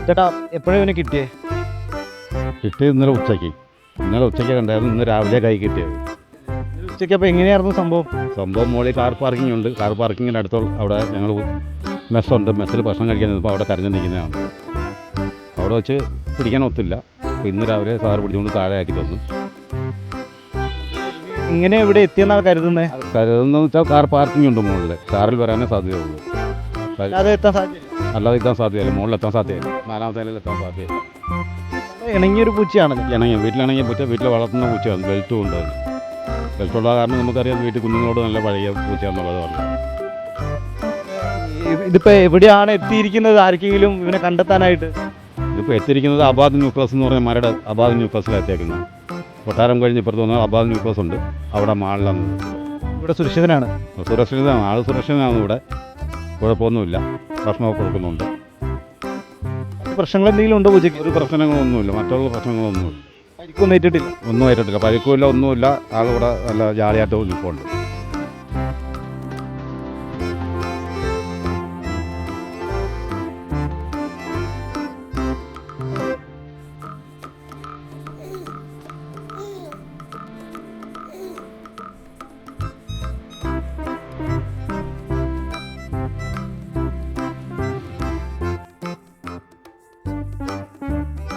ചേട്ടാ എപ്പോഴും ഇവനെ കിട്ടിയേ? കിട്ടിയത് ഇന്നലെ ഉച്ചയ്ക്ക് കണ്ടായിരുന്നു. ഇന്ന് രാവിലെ കൈ കിട്ടിയത്. ഉച്ചയ്ക്ക് അപ്പോൾ എങ്ങനെയായിരുന്നു സംഭവം മുകളിൽ കാർ പാർക്കിംഗ് ഉണ്ട്. കാർ പാർക്കിങ്ങിൻ്റെ അടുത്തുള്ള അവിടെ ഞങ്ങൾ മെസ്സുണ്ട്. മെസ്സിൽ ഭക്ഷണം കഴിക്കാൻ നിന്നപ്പോൾ അവിടെ കരഞ്ഞിരിക്കുന്നതാണ്. അവിടെ വെച്ച് പിടിക്കാൻ ഒത്തില്ല. അപ്പോൾ ഇന്ന് രാവിലെ സാറ് പിടിച്ചുകൊണ്ട് താഴെ ആക്കി തന്നു. ഇങ്ങനെ ഇവിടെ എത്തിയെന്നാണ് കരുതുന്നത് വെച്ചാൽ കാർ പാർക്കിംഗ് ഉണ്ട് മുകളിൽ. കാറിൽ വരാനേ സാധ്യതയുള്ളൂ. അല്ലാതെ എത്താൻ സാധ്യത? അല്ലാതെ എത്താൻ സാധ്യതയില്ല. മുകളിലെത്താൻ സാധ്യതയില്ല. 4ാമത്തെ നിലയിൽ എത്താൻ സാധ്യതയില്ല. ഇണങ്ങിയൊരു പൂച്ചയാണ്. വീട്ടിലാണെങ്കിൽ വീട്ടിൽ വളർത്തുന്ന പൂച്ചയാണ്. ബെൽറ്റും ഉണ്ട്. ബെൽറ്റുള്ള കാരണം നമുക്കറിയാം വീട്ടിൽ കുഞ്ഞുങ്ങളോട് നല്ല പഴയ പൂച്ചയാണെന്നുള്ളത് പറഞ്ഞു. ഇതിപ്പോൾ എവിടെയാണ് എത്തിയിരിക്കുന്നത്? ആർക്കെങ്കിലും ഇവനെ കണ്ടെത്താനായിട്ട്? ഇതിപ്പോൾ എത്തിയിരിക്കുന്നത് അബാദ് ന്യൂക്ലസ് എന്ന് പറഞ്ഞ മരട് അബാദ് ന്യൂക്ലസിലാണ് എത്തിയേക്കുന്നത്. കൊട്ടാരം കഴിഞ്ഞ് ഇപ്പുറത്ത് വന്നാൽ അബാദ് ന്യൂക്ലസ് ഉണ്ട്. അവിടെ മാളിലാണ്. ഇവിടെ സുരക്ഷിതനാണ്. ആൾ സുരക്ഷിതനാണ്. ഇവിടെ കുഴപ്പമൊന്നുമില്ല. ഭക്ഷണമൊക്കെ കൊടുക്കുന്നുണ്ട്. പ്രശ്നങ്ങൾ എന്തെങ്കിലും ഉണ്ടോ പൂജയ്ക്ക്? ഒരു പ്രശ്നങ്ങളൊന്നുമില്ല. മറ്റുള്ള പ്രശ്നങ്ങളൊന്നുമില്ല. പരിക്കൊന്നും ഏറ്റിട്ടില്ല? ഒന്നും ഏറ്റിട്ടില്ല. പരിക്കുമില്ല, ഒന്നുമില്ല. ആളിവിടെ നല്ല ജാളിയായിട്ട് നിൽപ്പുണ്ട്.